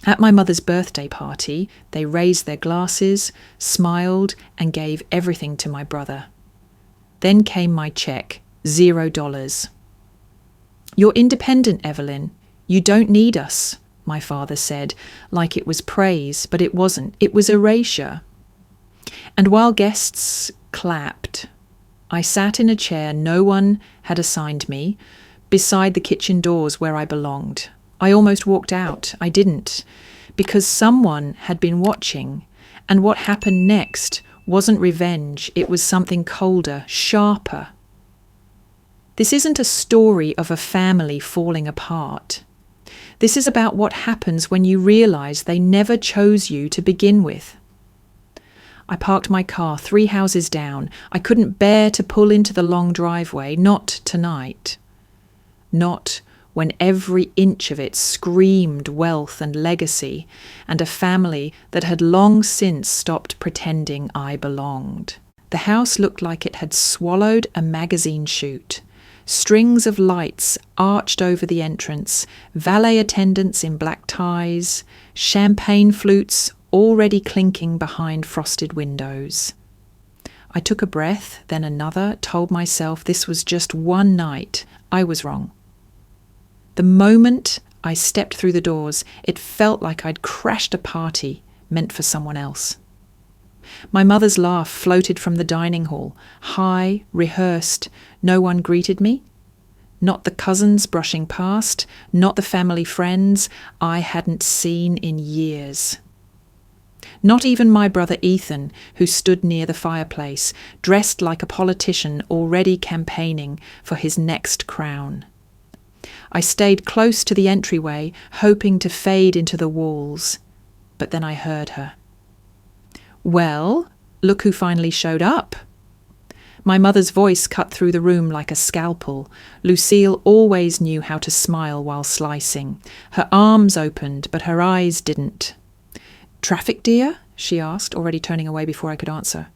At my mother's birthday party, they raised their glasses, smiled, and gave everything to my brother. Then came my check, $0. "You're independent, Evelyn. You don't need us," my father said, like it was praise, but it wasn't. It was erasure. And while guests clapped, I sat in a chair no one had assigned me, beside the kitchen doors where I belonged. I almost walked out. I didn't, because someone had been watching, and what happened next wasn't revenge. It was something colder, sharper. This isn't a story of a family falling apart. This is about what happens when you realize they never chose you to begin with. I parked my car 3 houses down. I couldn't bear to pull into the long driveway, not tonight. Not when every inch of it screamed wealth and legacy, and a family that had long since stopped pretending I belonged. The house looked like it had swallowed a magazine shoot. Strings of lights arched over the entrance, valet attendants in black ties, champagne flutes already clinking behind frosted windows. I took a breath, then another, told myself this was just one night. I was wrong. The moment I stepped through the doors, it felt like I'd crashed a party meant for someone else. My mother's laugh floated from the dining hall, high, rehearsed. No one greeted me. Not the cousins brushing past, not the family friends I hadn't seen in years. Not even my brother Ethan, who stood near the fireplace, dressed like a politician already campaigning for his next crown. I stayed close to the entryway, hoping to fade into the walls. But then I heard her. "Well, look who finally showed up." My mother's voice cut through the room like a scalpel. Lucille always knew how to smile while slicing. Her arms opened, but her eyes didn't. "Traffic, dear?" she asked, already turning away before I could answer.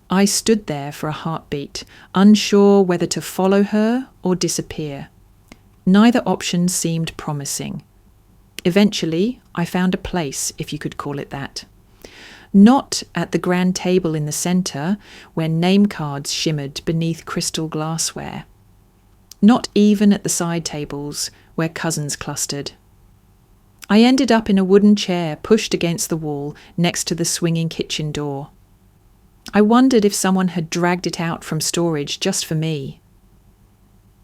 I stood there for a heartbeat, unsure whether to follow her or disappear. Neither option seemed promising. Eventually, I found a place, if you could call it that. Not at the grand table in the centre, where name cards shimmered beneath crystal glassware. Not even at the side tables, where cousins clustered. I ended up in a wooden chair pushed against the wall next to the swinging kitchen door. I wondered if someone had dragged it out from storage just for me.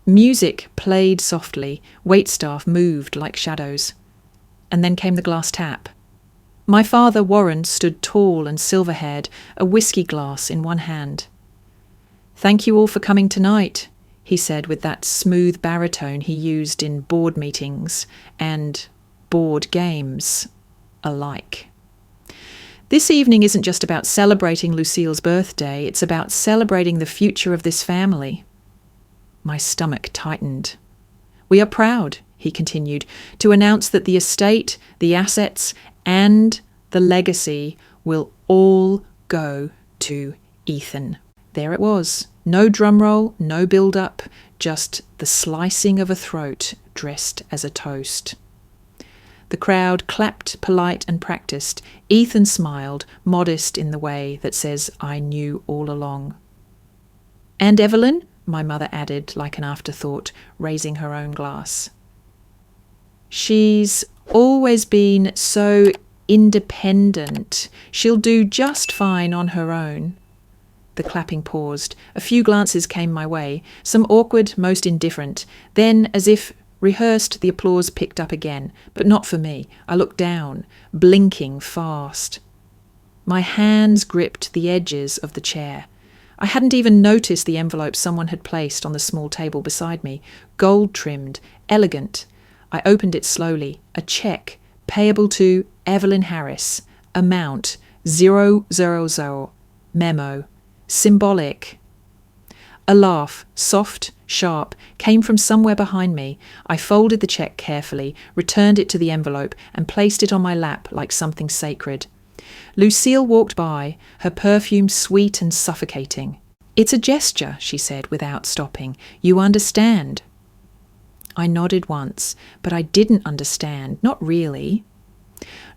Music played softly, waitstaff moved like shadows. And then came the glass tap. My father, Warren, stood tall and silver-haired, a whiskey glass in one hand. "Thank you all for coming tonight," he said with that smooth baritone he used in board meetings and board games alike. This evening isn't just about celebrating Lucille's birthday, it's about celebrating the future of this family. My stomach tightened. "We are proud," he continued, "to announce that the estate, the assets, and the legacy will all go to Ethan." There it was. No drum roll, no build-up, just the slicing of a throat dressed as a toast. The crowd clapped, polite and practiced. Ethan smiled, modest in the way that says, "I knew all along." "And Evelyn?" my mother added like an afterthought, raising her own glass. "She's always been so independent. She'll do just fine on her own." The clapping paused. A few glances came my way, some awkward, most indifferent. Then, as if rehearsed, the applause picked up again, but not for me. I looked down, blinking fast. My hands gripped the edges of the chair. I hadn't even noticed the envelope someone had placed on the small table beside me, gold-trimmed, elegant. I opened it slowly. A check, payable to Evelyn Harris. Amount, 000. Memo. Symbolic. A laugh, soft, sharp, came from somewhere behind me. I folded the check carefully, returned it to the envelope, and placed it on my lap like something sacred. Lucille walked by, her perfume sweet and suffocating. "It's a gesture," she said without stopping. "You understand?" I nodded once, but I didn't understand, not really.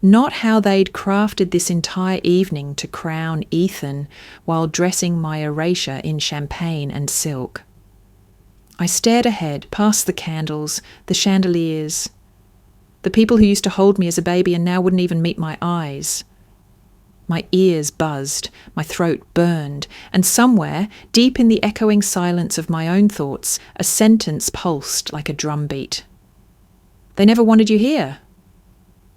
Not how they'd crafted this entire evening to crown Ethan while dressing my erasure in champagne and silk. I stared ahead, past the candles, the chandeliers, the people who used to hold me as a baby and now wouldn't even meet my eyes. My ears buzzed, my throat burned, and somewhere, deep in the echoing silence of my own thoughts, a sentence pulsed like a drumbeat. They never wanted you here.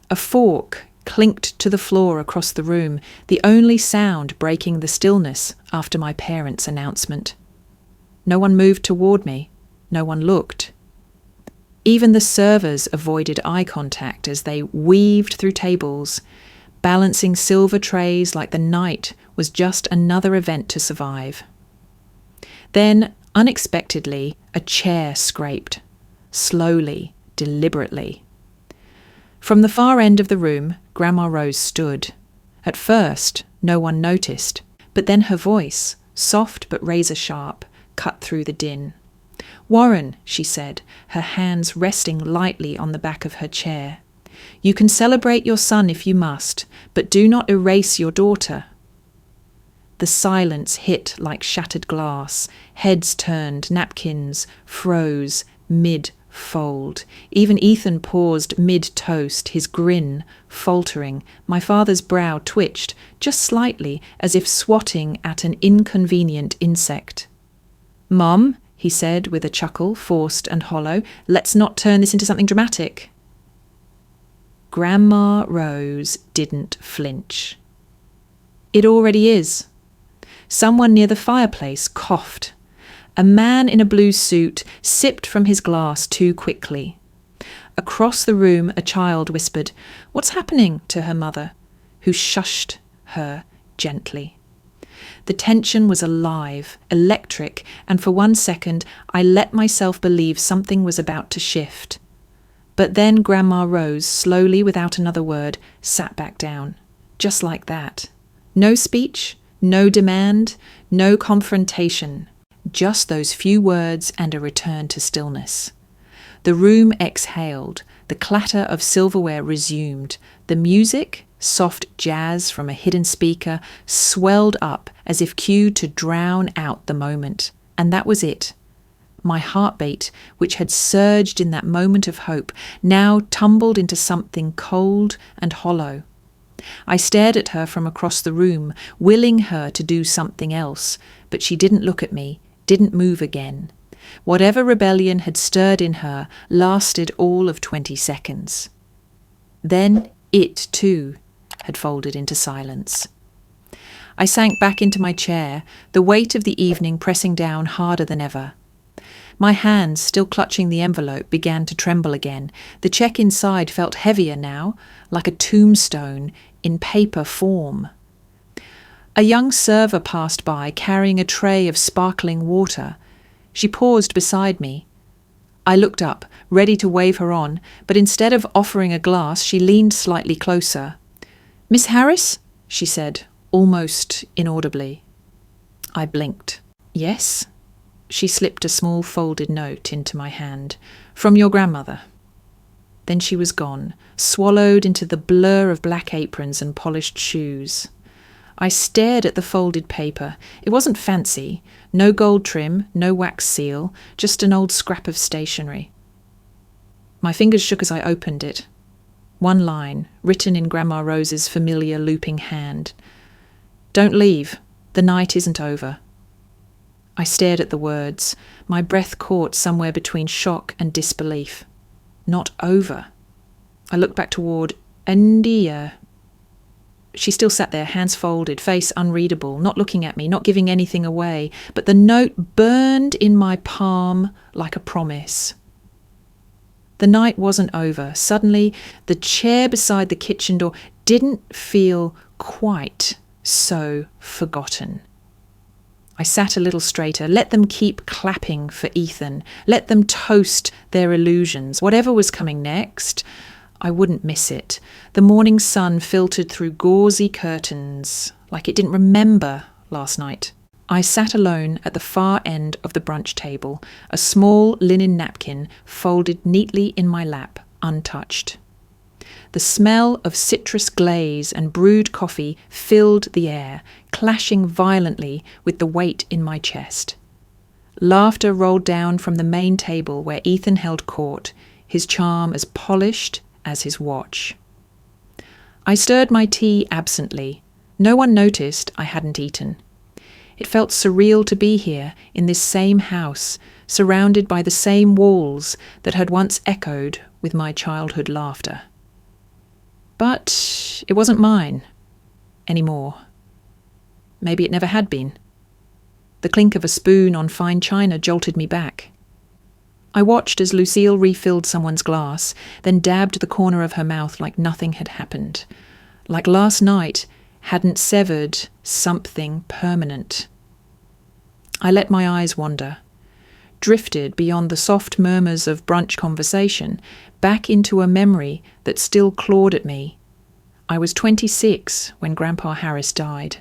A fork clinked to the floor across the room, the only sound breaking the stillness after my parents' announcement. No one moved toward me. No one looked. Even the servers avoided eye contact as they weaved through tables, balancing silver trays like the night was just another event to survive. Then, unexpectedly, a chair scraped, slowly, deliberately. From the far end of the room, Grandma Rose stood. At first, no one noticed, but then her voice, soft but razor-sharp, cut through the din. "Warren," she said, her hands resting lightly on the back of her chair, "you can celebrate your son if you must, but do not erase your daughter." The silence hit like shattered glass. Heads turned, napkins froze mid-fold. Even Ethan paused mid-toast, his grin faltering. My father's brow twitched, just slightly, as if swatting at an inconvenient insect. "Mum," he said with a chuckle, forced and hollow, "let's not turn this into something dramatic." Grandma Rose didn't flinch. "It already is." Someone near the fireplace coughed. A man in a blue suit sipped from his glass too quickly. Across the room, a child whispered, "What's happening?" to her mother, who shushed her gently. The tension was alive, electric, and for 1 second I let myself believe something was about to shift. But then Grandma Rose, slowly, without another word, sat back down. Just like that. No speech, no demand, no confrontation. Just those few words and a return to stillness. The room exhaled. The clatter of silverware resumed. The music, soft jazz from a hidden speaker, swelled up as if cued to drown out the moment. And that was it. My heartbeat, which had surged in that moment of hope, now tumbled into something cold and hollow. I stared at her from across the room, willing her to do something else, but she didn't look at me, didn't move again. Whatever rebellion had stirred in her lasted all of 20 seconds. Then it, too, had folded into silence. I sank back into my chair, the weight of the evening pressing down harder than ever. My hands, still clutching the envelope, began to tremble again. The check inside felt heavier now, like a tombstone in paper form. A young server passed by, carrying a tray of sparkling water. She paused beside me. I looked up, ready to wave her on, but instead of offering a glass, she leaned slightly closer. "Miss Harris?" she said, almost inaudibly. I blinked. "Yes?" She slipped a small folded note into my hand. "From your grandmother." Then she was gone, swallowed into the blur of black aprons and polished shoes. I stared at the folded paper. It wasn't fancy. No gold trim, no wax seal, just an old scrap of stationery. My fingers shook as I opened it. One line, written in Grandma Rose's familiar looping hand. "Don't leave. The night isn't over." I stared at the words, my breath caught somewhere between shock and disbelief. Not over. I looked back toward India. She still sat there, hands folded, face unreadable, not looking at me, not giving anything away, but the note burned in my palm like a promise. The night wasn't over. Suddenly, the chair beside the kitchen door didn't feel quite so forgotten. I sat a little straighter, let them keep clapping for Ethan, let them toast their illusions. Whatever was coming next, I wouldn't miss it. The morning sun filtered through gauzy curtains, like it didn't remember last night. I sat alone at the far end of the brunch table, a small linen napkin folded neatly in my lap, untouched. The smell of citrus glaze and brewed coffee filled the air, clashing violently with the weight in my chest. Laughter rolled down from the main table where Ethan held court, his charm as polished as his watch. I stirred my tea absently. No one noticed I hadn't eaten. It felt surreal to be here in this same house, surrounded by the same walls that had once echoed with my childhood laughter. But it wasn't mine anymore. Maybe it never had been. The clink of a spoon on fine china jolted me back. I watched as Lucille refilled someone's glass, then dabbed the corner of her mouth like nothing had happened. Like last night hadn't severed something permanent. I let my eyes wander, drifted beyond the soft murmurs of brunch conversation, back into a memory that still clawed at me. I was 26 when Grandpa Harris died.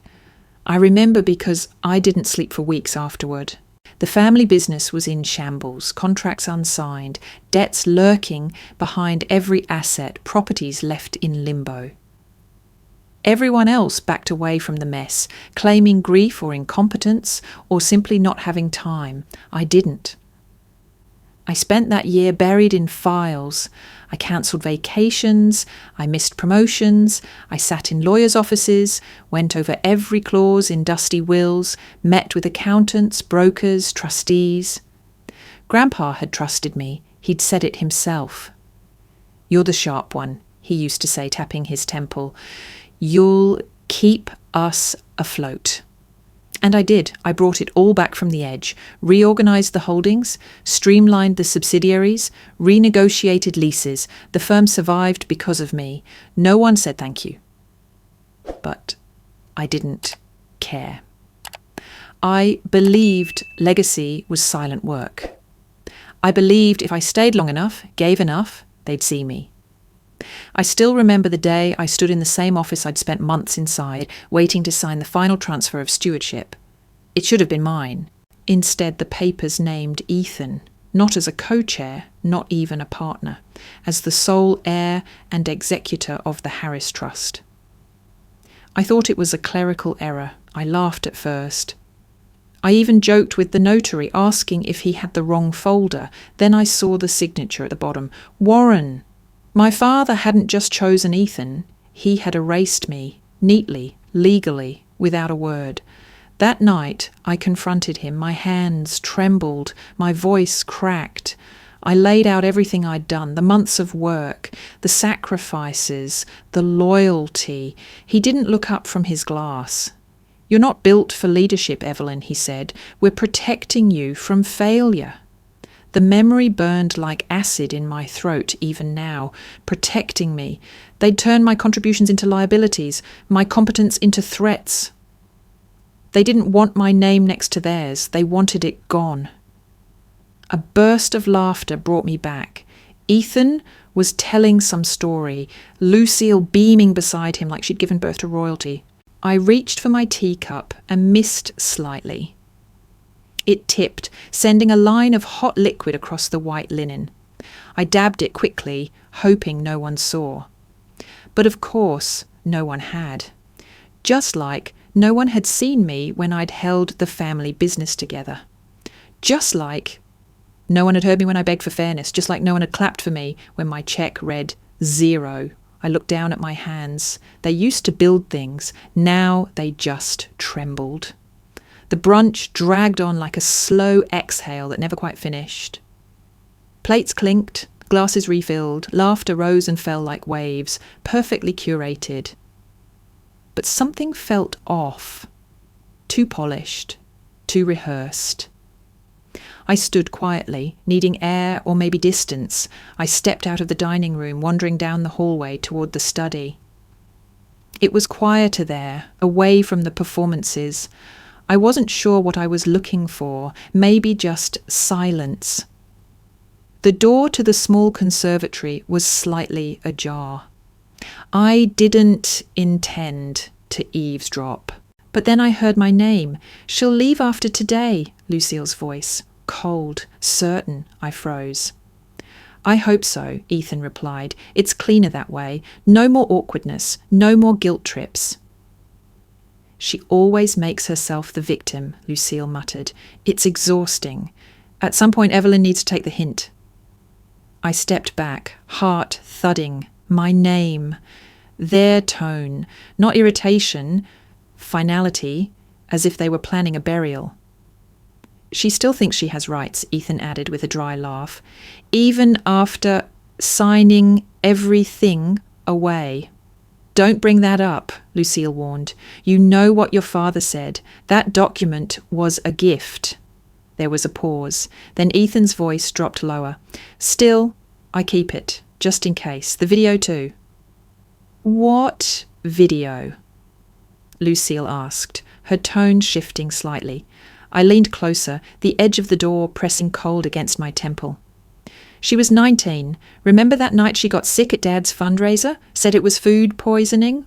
I remember because I didn't sleep for weeks afterward. The family business was in shambles, contracts unsigned, debts lurking behind every asset, properties left in limbo. Everyone else backed away from the mess, claiming grief or incompetence or simply not having time. I didn't. I spent that year buried in files. I cancelled vacations, I missed promotions, I sat in lawyers' offices, went over every clause in dusty wills, met with accountants, brokers, trustees. Grandpa had trusted me. He'd said it himself. "You're the sharp one," he used to say, tapping his temple. "You'll keep us afloat." And I did. I brought it all back from the edge, reorganised the holdings, streamlined the subsidiaries, renegotiated leases. The firm survived because of me. No one said thank you. But I didn't care. I believed legacy was silent work. I believed if I stayed long enough, gave enough, they'd see me. I still remember the day I stood in the same office I'd spent months inside, waiting to sign the final transfer of stewardship. It should have been mine. Instead, the papers named Ethan, not as a co-chair, not even a partner, as the sole heir and executor of the Harris Trust. I thought it was a clerical error. I laughed at first. I even joked with the notary, asking if he had the wrong folder. Then I saw the signature at the bottom. Warren. My father hadn't just chosen Ethan, he had erased me, neatly, legally, without a word. That night I confronted him, my hands trembled, my voice cracked. I laid out everything I'd done, the months of work, the sacrifices, the loyalty. He didn't look up from his glass. "You're not built for leadership, Evelyn," he said. "We're protecting you from failure." The memory burned like acid in my throat even now, protecting me. They'd turned my contributions into liabilities, my competence into threats. They didn't want my name next to theirs. They wanted it gone. A burst of laughter brought me back. Ethan was telling some story, Lucille beaming beside him like she'd given birth to royalty. I reached for my teacup and missed slightly. It tipped, sending a line of hot liquid across the white linen. I dabbed it quickly, hoping no one saw. But of course, no one had. Just like no one had seen me when I'd held the family business together. Just like no one had heard me when I begged for fairness. Just like no one had clapped for me when my check read 0. I looked down at my hands. They used to build things. Now they just trembled. The brunch dragged on like a slow exhale that never quite finished. Plates clinked, glasses refilled, laughter rose and fell like waves, perfectly curated. But something felt off, too polished, too rehearsed. I stood quietly, needing air or maybe distance. I stepped out of the dining room, wandering down the hallway toward the study. It was quieter there, away from the performances. I wasn't sure what I was looking for, maybe just silence. The door to the small conservatory was slightly ajar. I didn't intend to eavesdrop. But then I heard my name. "She'll leave after today," Lucille's voice. Cold, certain, I froze. I hope so, Ethan replied. It's cleaner that way. No more awkwardness. No more guilt trips. She always makes herself the victim, Lucille muttered. It's exhausting. At some point, Evelyn needs to take the hint. I stepped back, heart thudding. My name. Their tone. Not irritation. Finality, as if they were planning a burial. She still thinks she has rights, Ethan added with a dry laugh, even after signing everything away. Don't bring that up, Lucille warned. You know what your father said. That document was a gift. There was a pause. Then Ethan's voice dropped lower. Still, I keep it, just in case. The video too. What video? Lucille asked, her tone shifting slightly. I leaned closer, the edge of the door pressing cold against my temple. She was 19. Remember that night she got sick at Dad's fundraiser? Said it was food poisoning?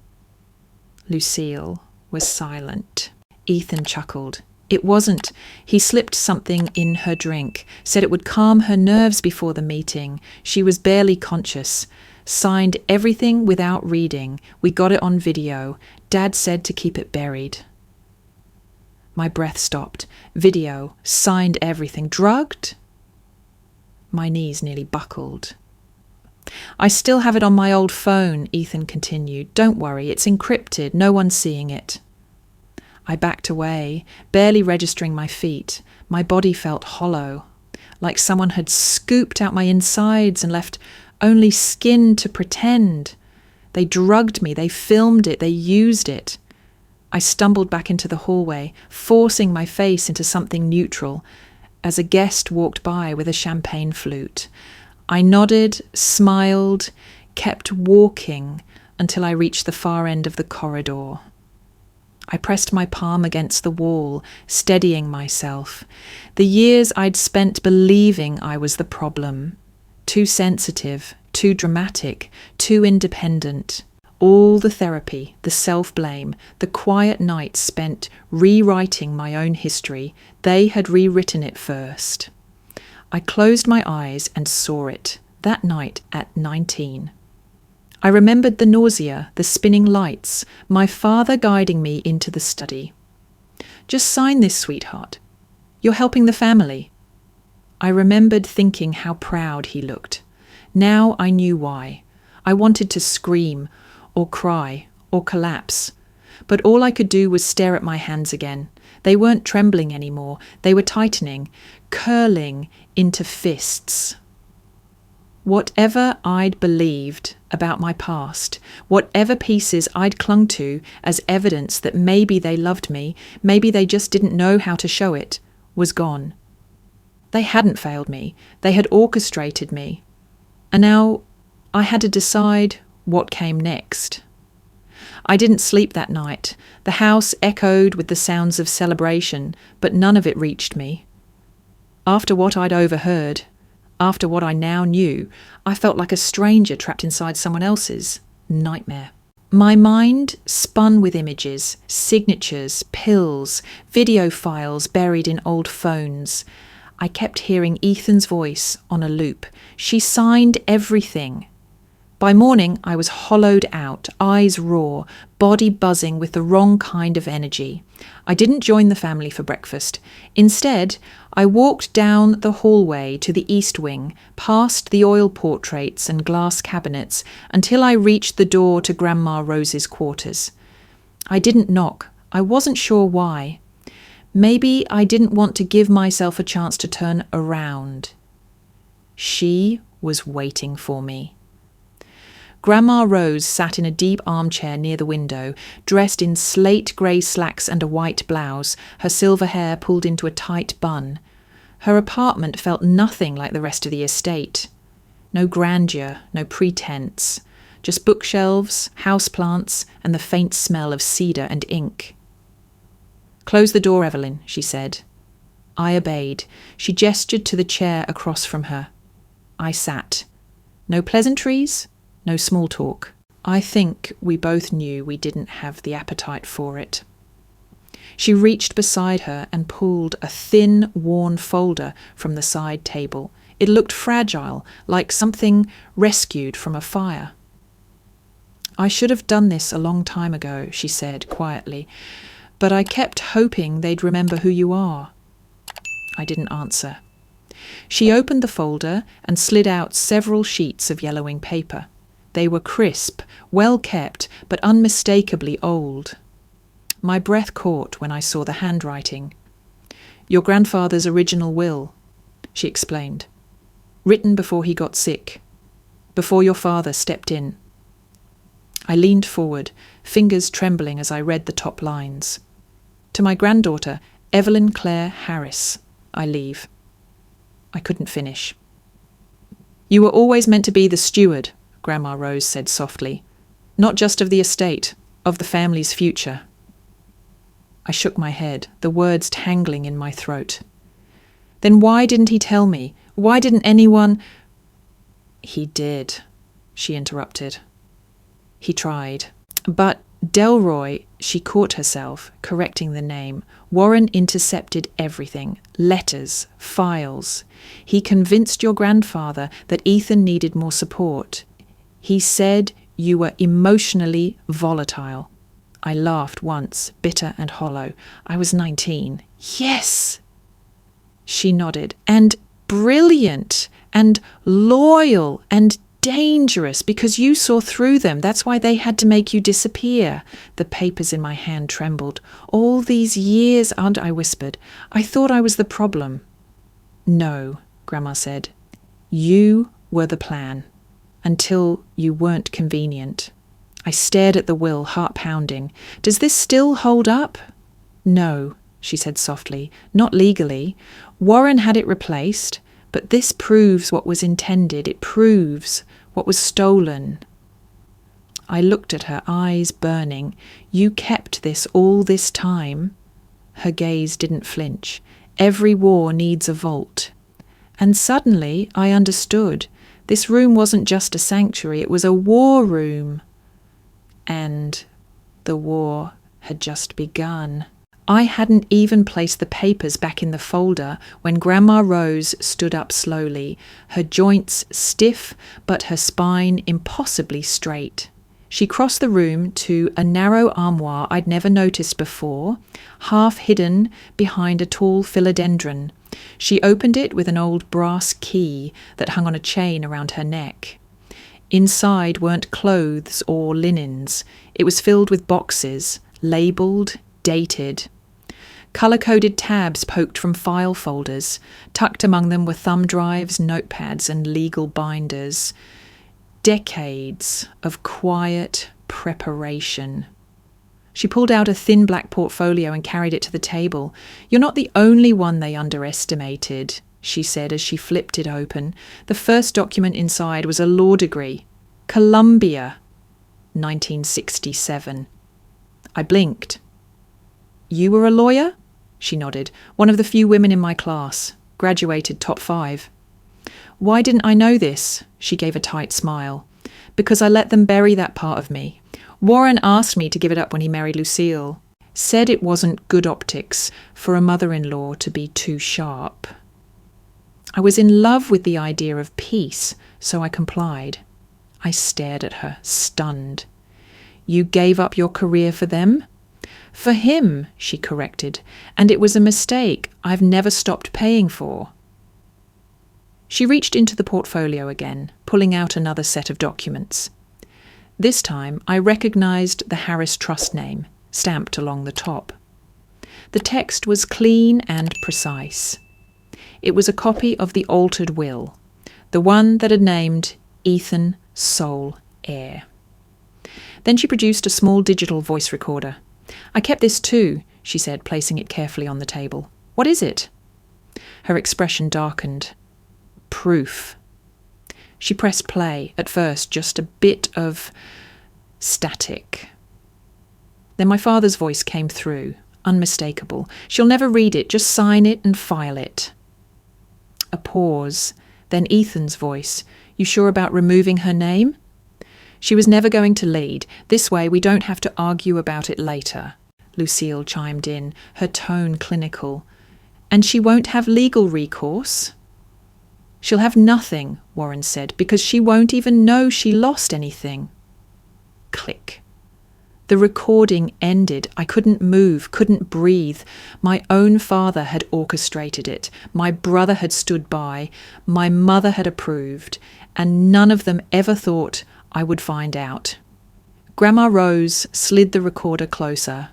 Lucille was silent. Ethan chuckled. It wasn't. He slipped something in her drink, said it would calm her nerves before the meeting. She was barely conscious. Signed everything without reading. We got it on video. Dad said to keep it buried. My breath stopped. Video. Signed everything. Drugged? My knees nearly buckled. I still have it on my old phone, Ethan continued. Don't worry, it's encrypted. No one's seeing it. I backed away, barely registering my feet. My body felt hollow, like someone had scooped out my insides and left only skin to pretend. They drugged me, they filmed it, they used it. I stumbled back into the hallway, forcing my face into something neutral, as a guest walked by with a champagne flute. I nodded, smiled, kept walking until I reached the far end of the corridor. I pressed my palm against the wall, steadying myself. The years I'd spent believing I was the problem. Too sensitive, too dramatic, too independent. All the therapy, the self-blame, the quiet nights spent rewriting my own history, they had rewritten it first. I closed my eyes and saw it, that night at 19. I remembered the nausea, the spinning lights, my father guiding me into the study. Just sign this, sweetheart. You're helping the family. I remembered thinking how proud he looked. Now I knew why. I wanted to scream, or cry, or collapse. But all I could do was stare at my hands again. They weren't trembling anymore. They were tightening, curling into fists. Whatever I'd believed about my past, whatever pieces I'd clung to as evidence that maybe they loved me, maybe they just didn't know how to show it, was gone. They hadn't failed me. They had orchestrated me. And now I had to decide what came next. I didn't sleep that night. The house echoed with the sounds of celebration, but none of it reached me. After what I'd overheard, after what I now knew, I felt like a stranger trapped inside someone else's nightmare. My mind spun with images, signatures, pills, video files buried in old phones. I kept hearing Ethan's voice on a loop. She signed everything. By morning, I was hollowed out, eyes raw, body buzzing with the wrong kind of energy. I didn't join the family for breakfast. Instead, I walked down the hallway to the east wing, past the oil portraits and glass cabinets, until I reached the door to Grandma Rose's quarters. I didn't knock. I wasn't sure why. Maybe I didn't want to give myself a chance to turn around. She was waiting for me. Grandma Rose sat in a deep armchair near the window, dressed in slate grey slacks and a white blouse, her silver hair pulled into a tight bun. Her apartment felt nothing like the rest of the estate. No grandeur, no pretense, just bookshelves, houseplants, and the faint smell of cedar and ink. "Close the door, Evelyn," she said. I obeyed. She gestured to the chair across from her. I sat. No pleasantries, no small talk. I think we both knew we didn't have the appetite for it. She reached beside her and pulled a thin, worn folder from the side table. It looked fragile, like something rescued from a fire. "I should have done this a long time ago," she said quietly, "but I kept hoping they'd remember who you are." I didn't answer. She opened the folder and slid out several sheets of yellowing paper. They were crisp, well kept, but unmistakably old. My breath caught when I saw the handwriting. "Your grandfather's original will," she explained. "Written before he got sick, before your father stepped in." I leaned forward, fingers trembling as I read the top lines. "To my granddaughter, Evelyn Claire Harris, I leave." I couldn't finish. "You were always meant to be the steward," Grandma Rose said softly. "Not just of the estate, of the family's future." I shook my head, the words tangling in my throat. "Then why didn't he tell me? Why didn't anyone—" "He did," she interrupted. "He tried. But Delroy," she caught herself, correcting the name, "Warren intercepted everything. Letters, files. He convinced your grandfather that Ethan needed more support. He said you were emotionally volatile." I laughed once, bitter and hollow. I was 19. "Yes!" She nodded. "And brilliant, and loyal, and dangerous, because you saw through them. That's why they had to make you disappear." The papers in my hand trembled. "All these years," Aunt, I whispered. "I thought I was the problem." "No," Grandma said. "You were the plan. Until you weren't convenient." I stared at the will, heart pounding. "Does this still hold up?" "No," she said softly. "Not legally. Warren had it replaced. But this proves what was intended. It proves what was stolen." I looked at her, eyes burning. "You kept this all this time?" Her gaze didn't flinch. "Every war needs a vault." And suddenly I understood. This room wasn't just a sanctuary, it was a war room. And the war had just begun. I hadn't even placed the papers back in the folder when Grandma Rose stood up slowly, her joints stiff but her spine impossibly straight. She crossed the room to a narrow armoire I'd never noticed before, half hidden behind a tall philodendron. She opened it with an old brass key that hung on a chain around her neck. Inside weren't clothes or linens. It was filled with boxes, labelled, dated. Colour-coded tabs poked from file folders. Tucked among them were thumb drives, notepads, and legal binders. Decades of quiet preparation. She pulled out a thin black portfolio and carried it to the table. "You're not the only one they underestimated," she said as she flipped it open. The first document inside was a law degree. Columbia, 1967. I blinked. "You were a lawyer?" She nodded. "One of the few women in my class. Graduated top 5. "Why didn't I know this?" She gave a tight smile. "Because I let them bury that part of me. Warren asked me to give it up when he married Lucille. Said it wasn't good optics for a mother-in-law to be too sharp. I was in love with the idea of peace, so I complied." I stared at her, stunned. "You gave up your career for them?" "For him," she corrected, "and it was a mistake I've never stopped paying for." She reached into the portfolio again, pulling out another set of documents. This time I recognized the Harris Trust name, stamped along the top. The text was clean and precise. It was a copy of the altered will, the one that had named Ethan sole heir. Then she produced a small digital voice recorder. "I kept this too," she said, placing it carefully on the table. "What is it?" Her expression darkened. "Proof." She pressed play, at first just a bit of static. Then my father's voice came through, unmistakable. "She'll never read it, just sign it and file it." A pause, then Ethan's voice. "You sure about removing her name?" "She was never going to lead. This way we don't have to argue about it later," Lucille chimed in, her tone clinical. "And she won't have legal recourse?" She'll have nothing, Warren said, because she won't even know she lost anything. Click. The recording ended. I couldn't move, couldn't breathe. My own father had orchestrated it. My brother had stood by. My mother had approved. And none of them ever thought I would find out. Grandma Rose slid the recorder closer.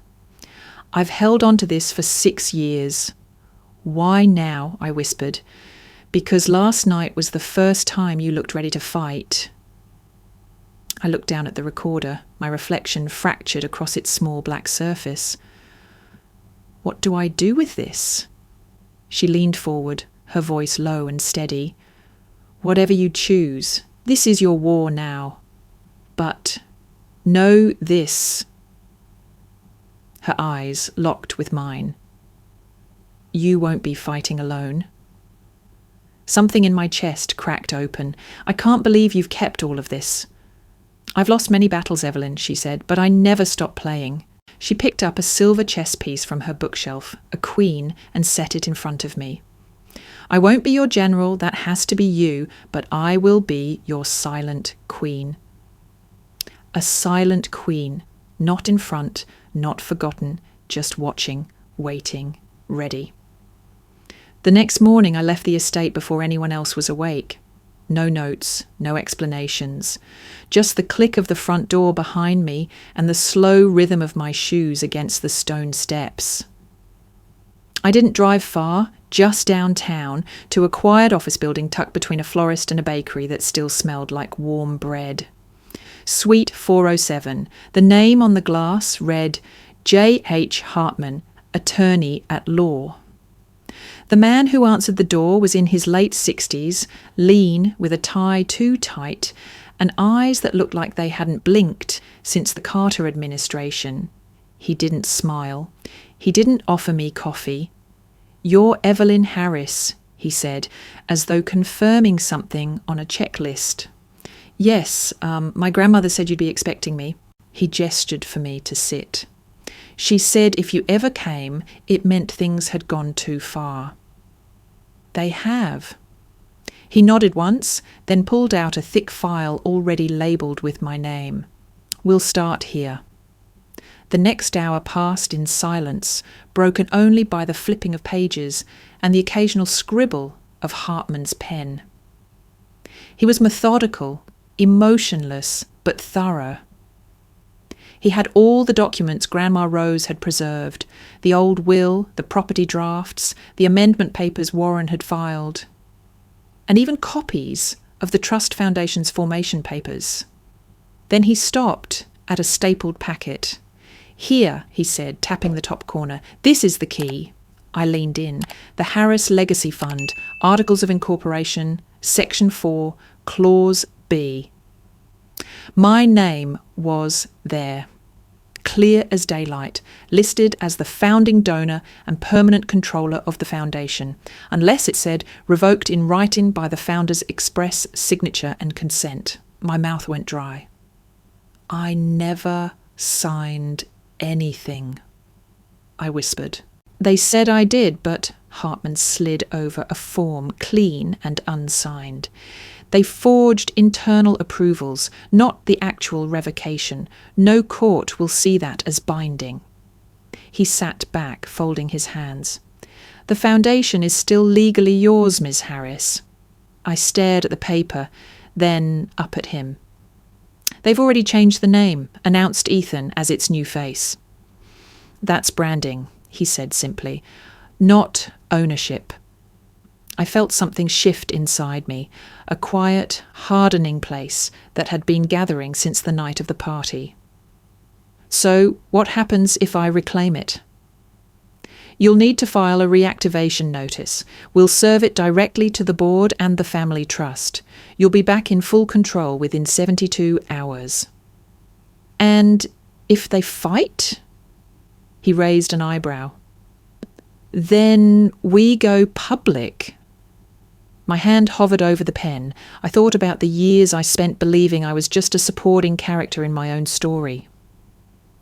I've held on to this for 6 years. Why now? I whispered. Because last night was the first time you looked ready to fight. I looked down at the recorder, my reflection fractured across its small black surface. What do I do with this? She leaned forward, her voice low and steady. Whatever you choose, this is your war now. But know this. Her eyes locked with mine. You won't be fighting alone. Something in my chest cracked open. I can't believe you've kept all of this. I've lost many battles, Evelyn, she said, but I never stopped playing. She picked up a silver chess piece from her bookshelf, a queen, and set it in front of me. I won't be your general, that has to be you, but I will be your silent queen. A silent queen, not in front, not forgotten, just watching, waiting, ready. The next morning I left the estate before anyone else was awake. No notes, no explanations. Just the click of the front door behind me and the slow rhythm of my shoes against the stone steps. I didn't drive far, just downtown, to a quiet office building tucked between a florist and a bakery that still smelled like warm bread. Suite 407. The name on the glass read J.H. Hartman, attorney at law. The man who answered the door was in his late 60s, lean, with a tie too tight, and eyes that looked like they hadn't blinked since the Carter administration. He didn't smile. He didn't offer me coffee. You're Evelyn Harris, he said, as though confirming something on a checklist. Yes, my grandmother said you'd be expecting me. He gestured for me to sit. She said if you ever came, it meant things had gone too far. They have. He nodded once, then pulled out a thick file already labelled with my name. We'll start here. The next hour passed in silence, broken only by the flipping of pages and the occasional scribble of Hartman's pen. He was methodical, emotionless, but thorough. He had all the documents Grandma Rose had preserved, the old will, the property drafts, the amendment papers Warren had filed, and even copies of the Trust Foundation's formation papers. Then he stopped at a stapled packet. Here, he said, tapping the top corner, this is the key. I leaned in. The Harris Legacy Fund, Articles of Incorporation, Section 4, Clause B. My name was there, clear as daylight, listed as the founding donor and permanent controller of the foundation, unless it said revoked in writing by the founder's express signature and consent. My mouth went dry. I never signed anything, I whispered. They said I did, but Hartman slid over a form, clean and unsigned. They forged internal approvals, not the actual revocation. No court will see that as binding. He sat back, folding his hands. The foundation is still legally yours, Ms. Harris. I stared at the paper, then up at him. They've already changed the name, announced Ethan as its new face. That's branding, he said simply, not ownership. I felt something shift inside me, a quiet, hardening place that had been gathering since the night of the party. So, what happens if I reclaim it? You'll need to file a reactivation notice. We'll serve it directly to the board and the family trust. You'll be back in full control within 72 hours. And if they fight? He raised an eyebrow. Then we go public. My hand hovered over the pen. I thought about the years I spent believing I was just a supporting character in my own story.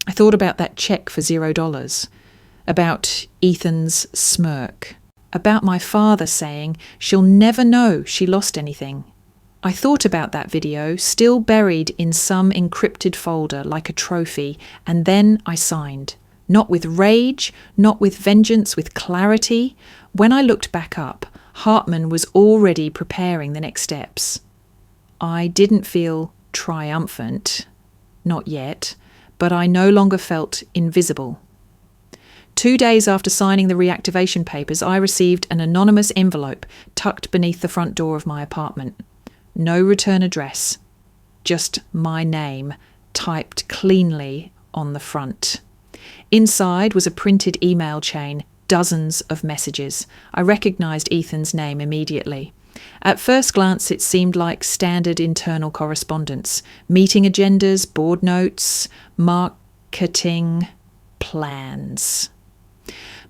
I thought about that check for $0, about Ethan's smirk, about my father saying she'll never know she lost anything. I thought about that video, still buried in some encrypted folder like a trophy, and then I signed. Not with rage, not with vengeance, with clarity. When I looked back up, Hartman was already preparing the next steps. I didn't feel triumphant, not yet, but I no longer felt invisible. 2 days after signing the reactivation papers, I received an anonymous envelope tucked beneath the front door of my apartment. No return address, just my name typed cleanly on the front. Inside was a printed email chain, dozens of messages. I recognised Ethan's name immediately. At first glance, it seemed like standard internal correspondence, meeting agendas, board notes, marketing plans.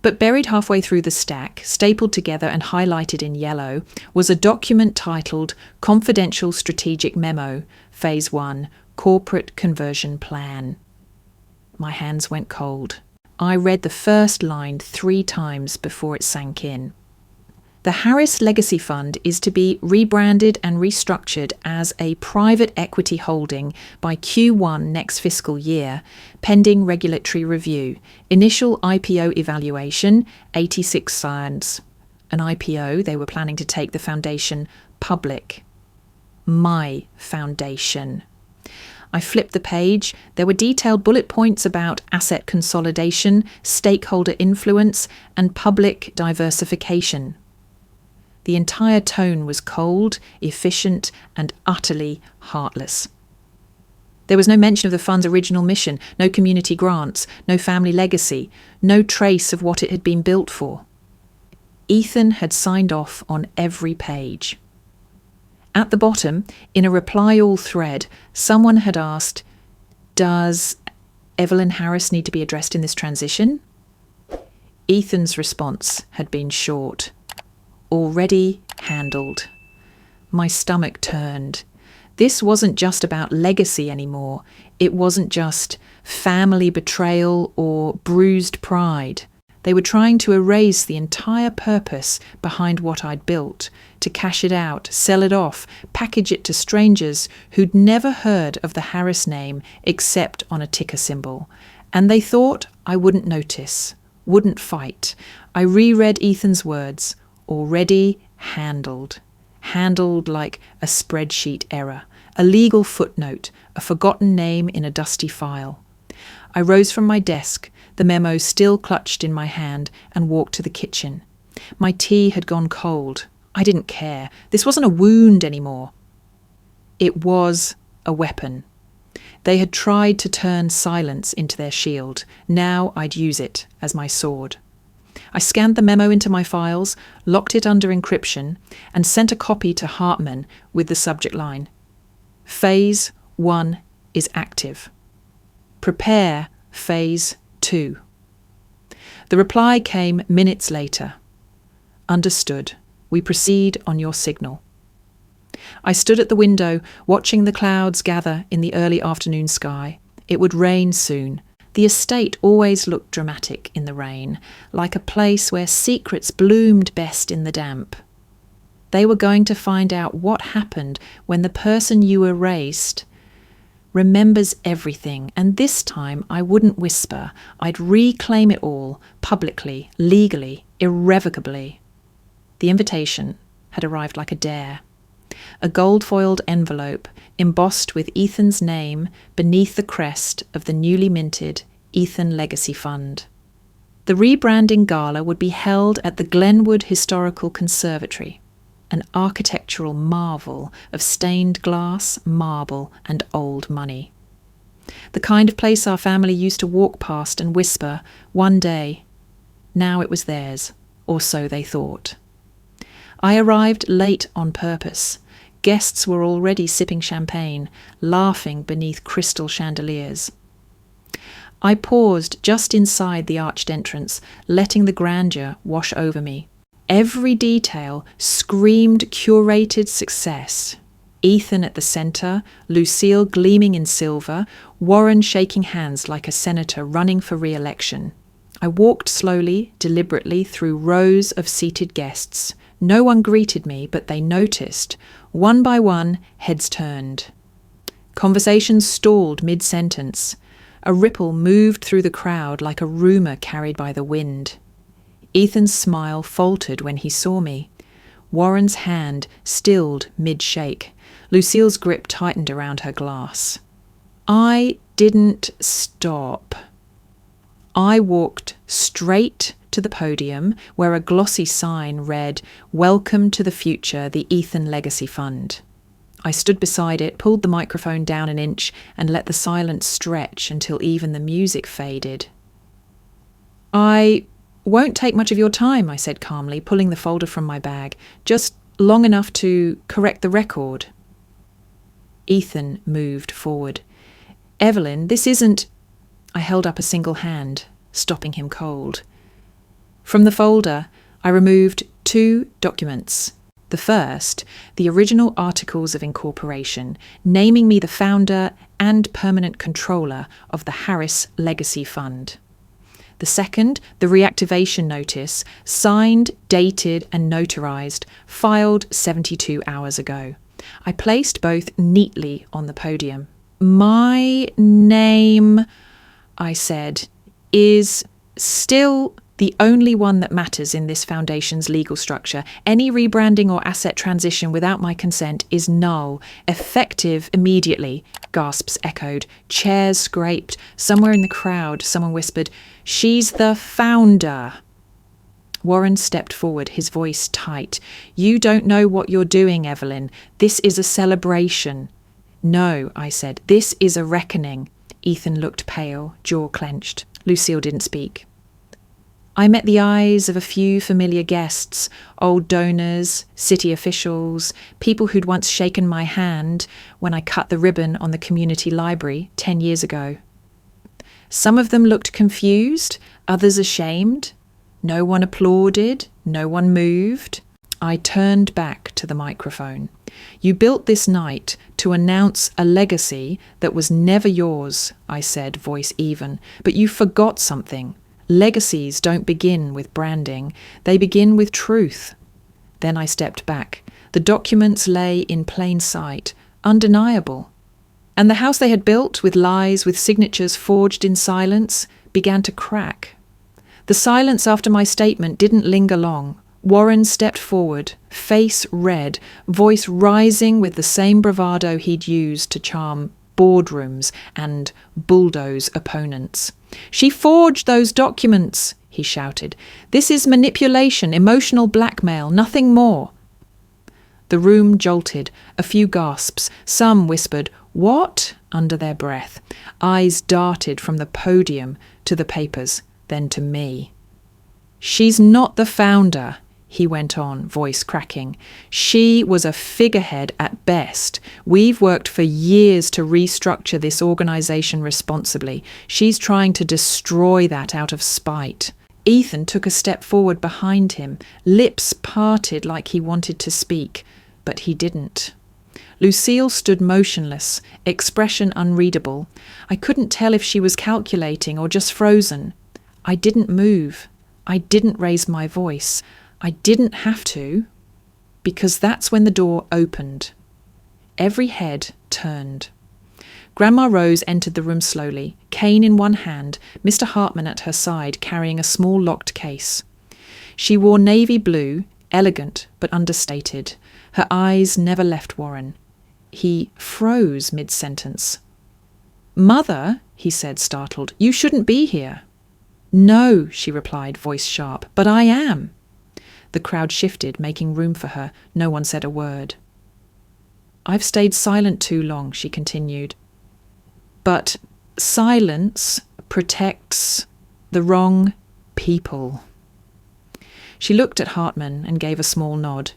But buried halfway through the stack, stapled together and highlighted in yellow, was a document titled Confidential Strategic Memo, Phase 1, Corporate Conversion Plan. My hands went cold. I read the first line 3 times before it sank in. The Harris Legacy Fund is to be rebranded and restructured as a private equity holding by Q1 next fiscal year, pending regulatory review. Initial IPO evaluation, 86 cents. An IPO, they were planning to take the foundation public. My foundation. I flipped the page. There were detailed bullet points about asset consolidation, stakeholder influence, and public diversification. The entire tone was cold, efficient, and utterly heartless. There was no mention of the fund's original mission, no community grants, no family legacy, no trace of what it had been built for. Ethan had signed off on every page. At the bottom, in a reply all thread, someone had asked, "Does Evelyn Harris need to be addressed in this transition?" Ethan's response had been short. Already handled. My stomach turned. This wasn't just about legacy anymore. It wasn't just family betrayal or bruised pride. They were trying to erase the entire purpose behind what I'd built, to cash it out, sell it off, package it to strangers who'd never heard of the Harris name except on a ticker symbol. And they thought I wouldn't notice, wouldn't fight. I reread Ethan's words. Already handled. Handled like a spreadsheet error, a legal footnote, a forgotten name in a dusty file. I rose from my desk, the memo still clutched in my hand, and walked to the kitchen. My tea had gone cold. I didn't care. This wasn't a wound anymore. It was a weapon. They had tried to turn silence into their shield. Now I'd use it as my sword. I scanned the memo into my files, locked it under encryption, and sent a copy to Hartman with the subject line, Phase 1 is active. Prepare Phase 2. The reply came minutes later. Understood. We proceed on your signal. I stood at the window, watching the clouds gather in the early afternoon sky. It would rain soon. The estate always looked dramatic in the rain, like a place where secrets bloomed best in the damp. They were going to find out what happened when the person you erased remembers everything, and this time I wouldn't whisper. I'd reclaim it all, publicly, legally, irrevocably. The invitation had arrived like a dare. A gold-foiled envelope embossed with Ethan's name beneath the crest of the newly minted Ethan Legacy Fund. The rebranding gala would be held at the Glenwood Historical Conservatory, an architectural marvel of stained glass, marble, and old money. The kind of place our family used to walk past and whisper, one day. Now it was theirs, or so they thought. I arrived late on purpose. Guests were already sipping champagne, laughing beneath crystal chandeliers. I paused just inside the arched entrance, letting the grandeur wash over me. Every detail screamed curated success. Ethan at the centre, Lucille gleaming in silver, Warren shaking hands like a senator running for re-election. I walked slowly, deliberately through rows of seated guests. No one greeted me, but they noticed. One by one, heads turned. Conversations stalled mid-sentence. A ripple moved through the crowd like a rumour carried by the wind. Ethan's smile faltered when he saw me. Warren's hand stilled mid-shake. Lucille's grip tightened around her glass. I didn't stop. I walked straight to the podium where a glossy sign read, "Welcome to the future, the Ethan Legacy Fund." I stood beside it, pulled the microphone down an inch, and let the silence stretch until even the music faded. "I won't take much of your time," I said calmly, pulling the folder from my bag. "Just long enough to correct the record." Ethan moved forward. "Evelyn, this isn't—" I held up a single hand, stopping him cold. From the folder, I removed 2 documents. The first, the original Articles of Incorporation, naming me the founder and permanent controller of the Harris Legacy Fund. The second, the reactivation notice, signed, dated and notarized, filed 72 hours ago. I placed both neatly on the podium. "My name," I said, "is still the only one that matters in this foundation's legal structure. Any rebranding or asset transition without my consent is null. Effective immediately," gasps echoed. Chairs scraped. Somewhere in the crowd, someone whispered, "She's the founder." Warren stepped forward, his voice tight. "You don't know what you're doing, Evelyn. This is a celebration." "No," I said. "This is a reckoning." Ethan looked pale, jaw clenched. Lucille didn't speak. I met the eyes of a few familiar guests, old donors, city officials, people who'd once shaken my hand when I cut the ribbon on the community library 10 years ago. Some of them looked confused, others ashamed. No one applauded, no one moved. I turned back to the microphone. "You built this night to announce a legacy that was never yours," I said, voice even, "but you forgot something. Legacies don't begin with branding, they begin with truth." Then I stepped back. The documents lay in plain sight, undeniable. And the house they had built, with lies, with signatures forged in silence, began to crack. The silence after my statement didn't linger long. Warren stepped forward, face red, voice rising with the same bravado he'd used to charm boardrooms and bulldoze opponents. "She forged those documents," he shouted. "This is manipulation, emotional blackmail, nothing more." The room jolted, a few gasps. Some whispered, "What?" under their breath. Eyes darted from the podium to the papers, then to me. "She's not the founder," he went on, voice cracking. "She was a figurehead at best. We've worked for years to restructure this organization responsibly. She's trying to destroy that out of spite." Ethan took a step forward behind him, lips parted like he wanted to speak, but he didn't. Lucille stood motionless, expression unreadable. I couldn't tell if she was calculating or just frozen. I didn't move. I didn't raise my voice. I didn't have to, because that's when the door opened. Every head turned. Grandma Rose entered the room slowly, cane in one hand, Mr. Hartman at her side carrying a small locked case. She wore navy blue, elegant but understated. Her eyes never left Warren. He froze mid-sentence. "Mother," he said, startled, "you shouldn't be here." "No," she replied, voice sharp, "but I am." The crowd shifted, making room for her. No one said a word. "I've stayed silent too long," she continued. "But silence protects the wrong people." She looked at Hartman and gave a small nod.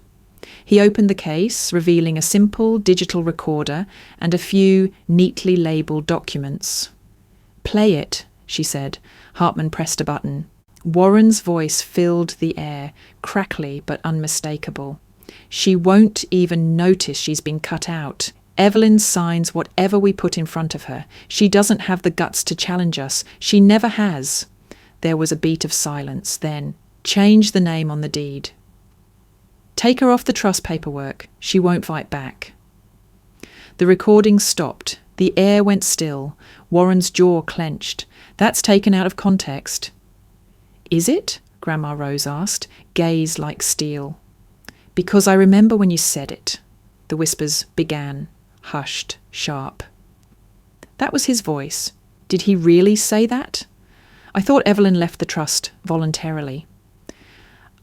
He opened the case, revealing a simple digital recorder and a few neatly labelled documents. "Play it," she said. Hartman pressed a button. Warren's voice filled the air, crackly but unmistakable. "She won't even notice she's been cut out. Evelyn signs whatever we put in front of her. She doesn't have the guts to challenge us. She never has. There was a beat of silence. Then, change the name on the deed. Take her off the trust paperwork. She won't fight back. The recording stopped. The air went still. Warren's jaw clenched. That's taken out of context. Is it? Grandma Rose asked, gaze like steel. Because I remember when you said it. The whispers began, hushed, sharp. That was his voice. Did he really say that? I thought Evelyn left the trust voluntarily.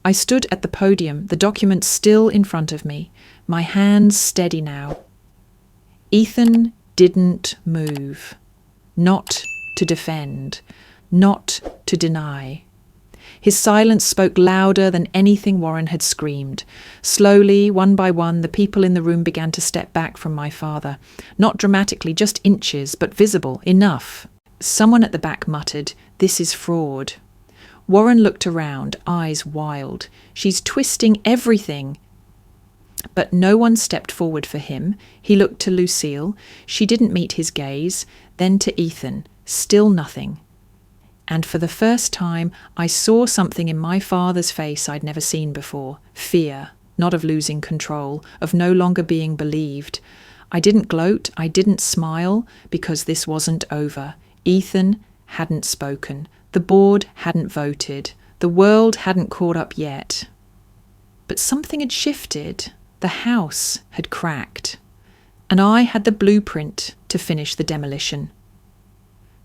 I stood at the podium, the document still in front of me, my hands steady now. Ethan didn't move. Not to defend. Not to deny. His silence spoke louder than anything Warren had screamed. Slowly, one by one, the people in the room began to step back from my father. Not dramatically, just inches, but visible, enough. Someone at the back muttered, "This is fraud." Warren looked around, eyes wild. She's twisting everything. But no one stepped forward for him. He looked to Lucille. She didn't meet his gaze. Then to Ethan. Still nothing. And for the first time, I saw something in my father's face I'd never seen before. Fear, not of losing control, of no longer being believed. I didn't gloat, I didn't smile, because this wasn't over. Ethan hadn't spoken. The board hadn't voted. The world hadn't caught up yet. But something had shifted. The house had cracked. And I had the blueprint to finish the demolition.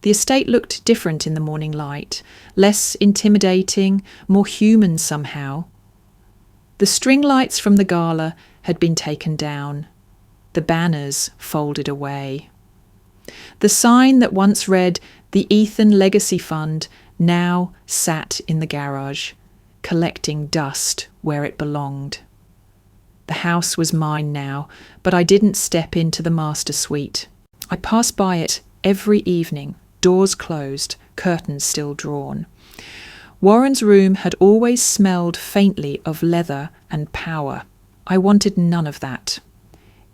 The estate looked different in the morning light, less intimidating, more human somehow. The string lights from the gala had been taken down. The banners folded away. The sign that once read, "The Ethan Legacy Fund," now sat in the garage, collecting dust where it belonged. The house was mine now, but I didn't step into the master suite. I passed by it every evening, doors closed, curtains still drawn. Warren's room had always smelled faintly of leather and power. I wanted none of that.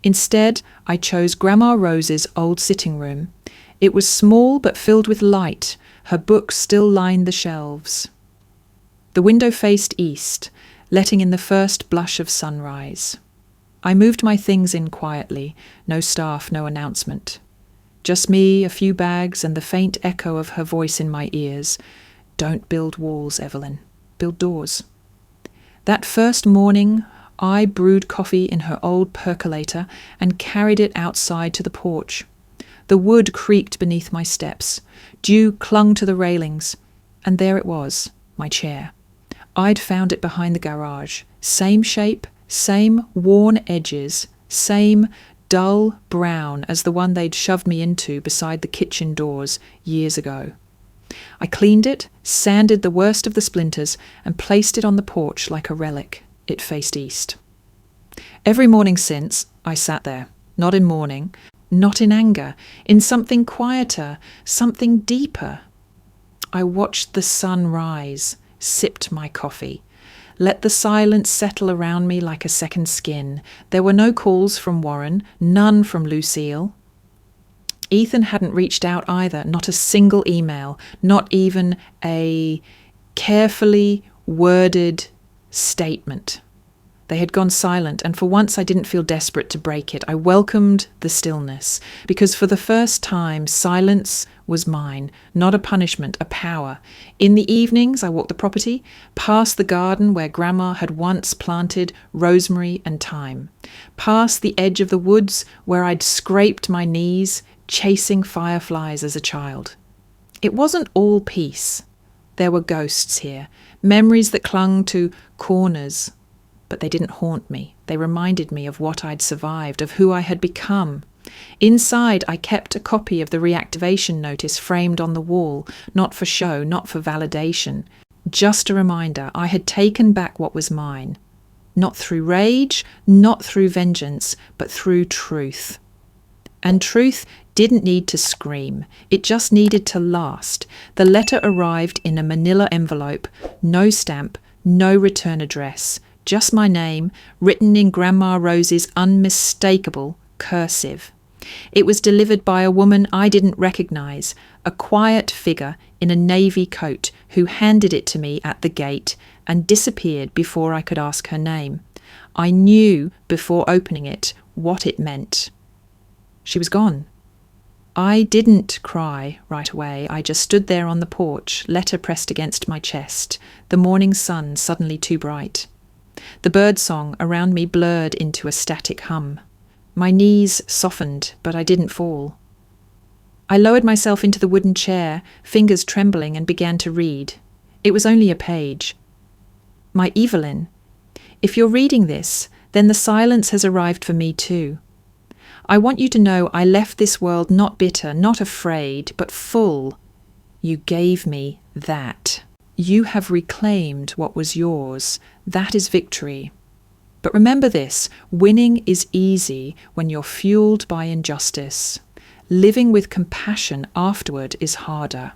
Instead, I chose Grandma Rose's old sitting room. It was small but filled with light. Her books still lined the shelves. The window faced east, letting in the first blush of sunrise. I moved my things in quietly, no staff, no announcement. Just me, a few bags, and the faint echo of her voice in my ears. Don't build walls, Evelyn. Build doors. That first morning, I brewed coffee in her old percolator and carried it outside to the porch. The wood creaked beneath my steps. Dew clung to the railings. And there it was, my chair. I'd found it behind the garage. Same shape, same worn edges, same dull brown as the one they'd shoved me into beside the kitchen doors years ago. I cleaned it, sanded the worst of the splinters, and placed it on the porch like a relic. It faced east. Every morning since, I sat there, not in mourning, not in anger, in something quieter, something deeper. I watched the sun rise, sipped my coffee, let the silence settle around me like a second skin. There were no calls from Warren, none from Lucille. Ethan hadn't reached out either, not a single email, not even a carefully worded statement. They had gone silent, and for once I didn't feel desperate to break it. I welcomed the stillness, because for the first time, silence was mine, not a punishment, a power. In the evenings, I walked the property, past the garden where Grandma had once planted rosemary and thyme, past the edge of the woods where I'd scraped my knees, chasing fireflies as a child. It wasn't all peace. There were ghosts here, memories that clung to corners, but they didn't haunt me. They reminded me of what I'd survived, of who I had become. Inside, I kept a copy of the reactivation notice framed on the wall, not for show, not for validation. Just a reminder, I had taken back what was mine. Not through rage, not through vengeance, but through truth. And truth didn't need to scream. It just needed to last. The letter arrived in a manila envelope, no stamp, no return address. Just my name, written in Grandma Rose's unmistakable cursive. It was delivered by a woman I didn't recognise, a quiet figure in a navy coat, who handed it to me at the gate and disappeared before I could ask her name. I knew before opening it what it meant. She was gone. I didn't cry right away. I just stood there on the porch, letter pressed against my chest, the morning sun suddenly too bright. The birdsong around me blurred into a static hum. My knees softened, but I didn't fall. I lowered myself into the wooden chair, fingers trembling, and began to read. It was only a page. My Evelyn, if you're reading this, then the silence has arrived for me too. I want you to know I left this world not bitter, not afraid, but full. You gave me that. You have reclaimed what was yours. That is victory. But remember this, winning is easy when you're fueled by injustice. Living with compassion afterward is harder.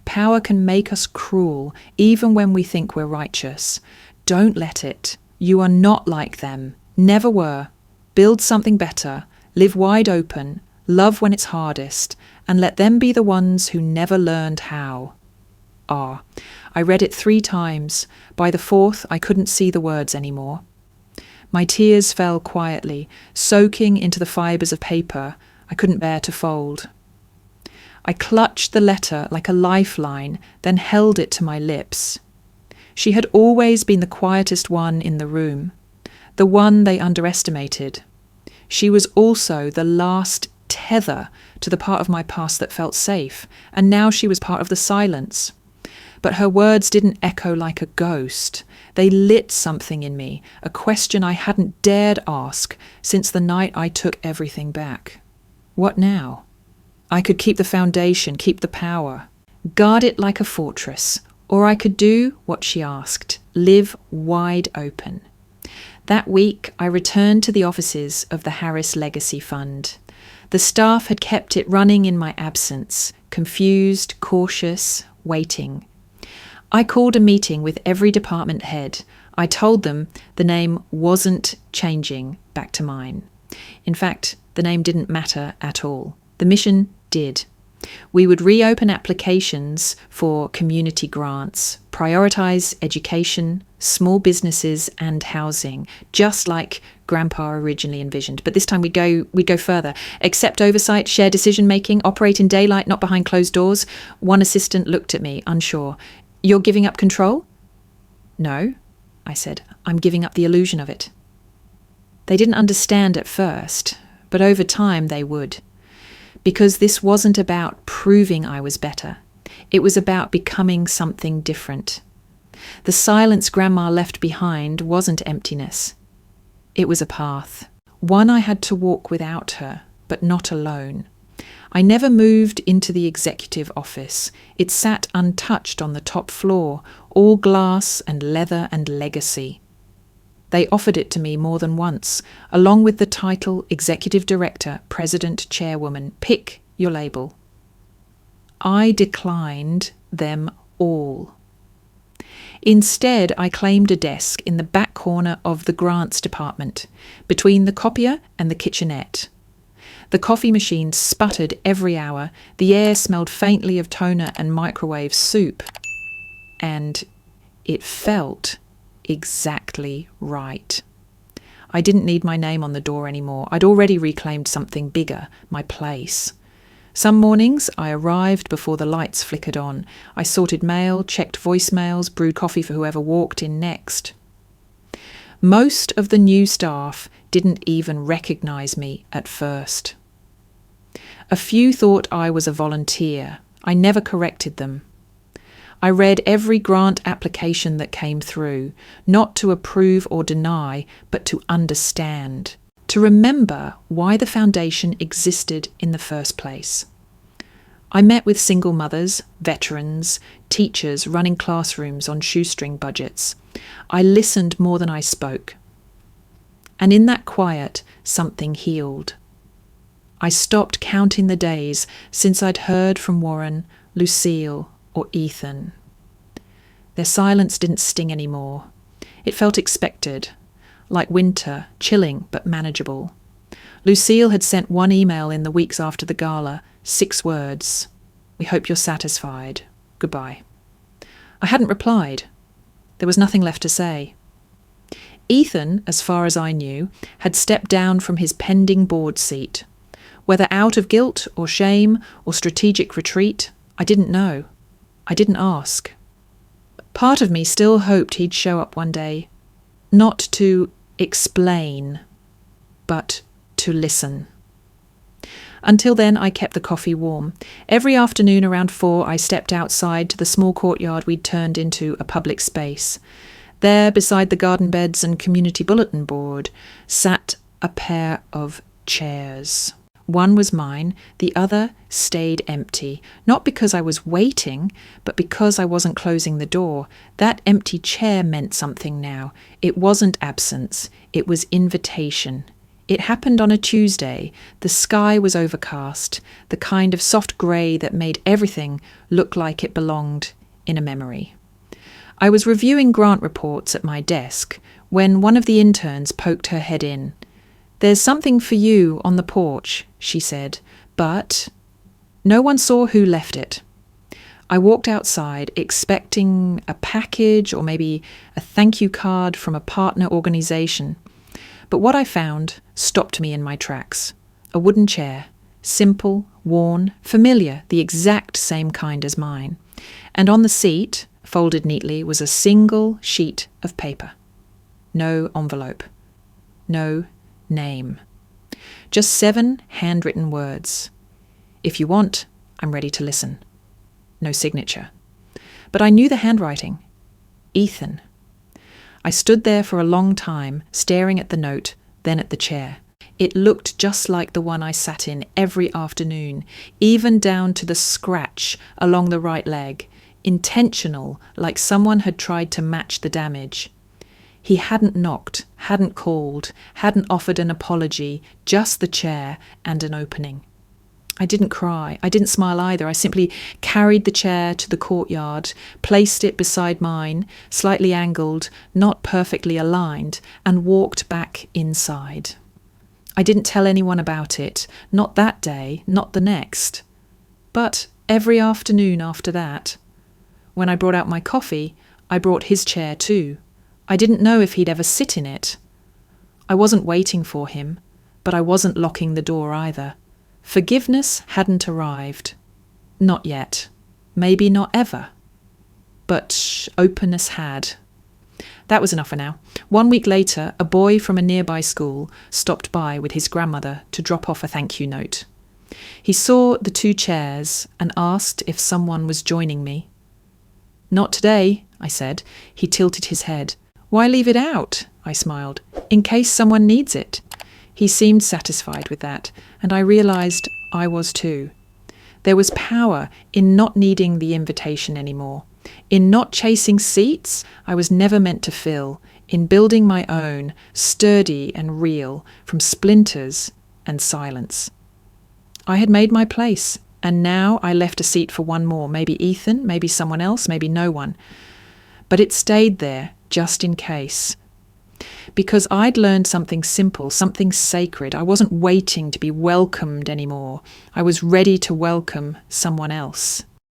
Power can make us cruel, even when we think we're righteous. Don't let it. You are not like them. Never were. Build something better. Live wide open. Love when it's hardest. And let them be the ones who never learned how. I read it 3 times. By the 4th, I couldn't see the words anymore. My tears fell quietly, soaking into the fibres of paper I couldn't bear to fold. I clutched the letter like a lifeline, then held it to my lips. She had always been the quietest one in the room, the one they underestimated. She was also the last tether to the part of my past that felt safe, and now she was part of the silence. But her words didn't echo like a ghost. They lit something in me, a question I hadn't dared ask since the night I took everything back. What now? I could keep the foundation, keep the power, guard it like a fortress, or I could do what she asked, live wide open. That week, I returned to the offices of the Harris Legacy Fund. The staff had kept it running in my absence, confused, cautious, waiting. I called a meeting with every department head. I told them the name wasn't changing back to mine. In fact, the name didn't matter at all. The mission did. We would reopen applications for community grants, prioritise education, small businesses and housing, just like Grandpa originally envisioned. But this time we'd go further. Accept oversight, share decision-making, operate in daylight, not behind closed doors. One assistant looked at me, unsure. You're giving up control? No, I said. I'm giving up the illusion of it. They didn't understand at first, but over time they would. Because this wasn't about proving I was better. It was about becoming something different. The silence Grandma left behind wasn't emptiness. It was a path. One I had to walk without her, but not alone. I never moved into the executive office. It sat untouched on the top floor, all glass and leather and legacy. They offered it to me more than once, along with the title Executive Director, President, Chairwoman. Pick your label. I declined them all. Instead, I claimed a desk in the back corner of the grants department, between the copier and the kitchenette. The coffee machine sputtered every hour, the air smelled faintly of toner and microwave soup, and it felt exactly right. I didn't need my name on the door anymore. I'd already reclaimed something bigger, my place. Some mornings I arrived before the lights flickered on. I sorted mail, checked voicemails, brewed coffee for whoever walked in next. Most of the new staff didn't even recognise me at first. A few thought I was a volunteer. I never corrected them. I read every grant application that came through, not to approve or deny, but to understand, to remember why the foundation existed in the first place. I met with single mothers, veterans, teachers running classrooms on shoestring budgets. I listened more than I spoke. And in that quiet, something healed. I stopped counting the days since I'd heard from Warren, Lucille, or Ethan. Their silence didn't sting anymore. It felt expected, like winter, chilling but manageable. Lucille had sent one email in the weeks after the gala, 6 words. We hope you're satisfied. Goodbye. I hadn't replied. There was nothing left to say. Ethan, as far as I knew, had stepped down from his pending board seat. Whether out of guilt or shame or strategic retreat, I didn't know. I didn't ask. Part of me still hoped he'd show up one day, not to explain, but to listen. Until then, I kept the coffee warm. Every afternoon around 4, I stepped outside to the small courtyard we'd turned into a public space. There, beside the garden beds and community bulletin board, sat a pair of chairs. One was mine, the other stayed empty, not because I was waiting, but because I wasn't closing the door. That empty chair meant something now. It wasn't absence, it was invitation. It happened on a Tuesday. The sky was overcast, the kind of soft grey that made everything look like it belonged in a memory. I was reviewing grant reports at my desk when one of the interns poked her head in. "There's something for you on the porch," she said, but no one saw who left it. I walked outside expecting a package or maybe a thank you card from a partner organisation. But what I found stopped me in my tracks. A wooden chair, simple, worn, familiar, the exact same kind as mine. And on the seat, folded neatly, was a single sheet of paper. No envelope. No name. Just 7 handwritten words. "If you want, I'm ready to listen." No signature. But I knew the handwriting. Ethan. I stood there for a long time, staring at the note, then at the chair. It looked just like the one I sat in every afternoon, even down to the scratch along the right leg, intentional, like someone had tried to match the damage. He hadn't knocked, hadn't called, hadn't offered an apology, just the chair and an opening. I didn't cry. I didn't smile either. I simply carried the chair to the courtyard, placed it beside mine, slightly angled, not perfectly aligned, and walked back inside. I didn't tell anyone about it, not that day, not the next. But every afternoon after that, when I brought out my coffee, I brought his chair too. I didn't know if he'd ever sit in it. I wasn't waiting for him, but I wasn't locking the door either. Forgiveness hadn't arrived. Not yet. Maybe not ever. But openness had. That was enough for now. 1 week later, a boy from a nearby school stopped by with his grandmother to drop off a thank you note. He saw the 2 chairs and asked if someone was joining me. "Not today," I said. He tilted his head. "Why leave it out?" I smiled. "In case someone needs it." He seemed satisfied with that, and I realised I was too. There was power in not needing the invitation anymore, in not chasing seats I was never meant to fill, in building my own, sturdy and real, from splinters and silence. I had made my place, and now I left a seat for one more, maybe Ethan, maybe someone else, maybe no one. But it stayed there, just in case. Because I'd learned something simple, something sacred. I wasn't waiting to be welcomed anymore. I was ready to welcome someone else.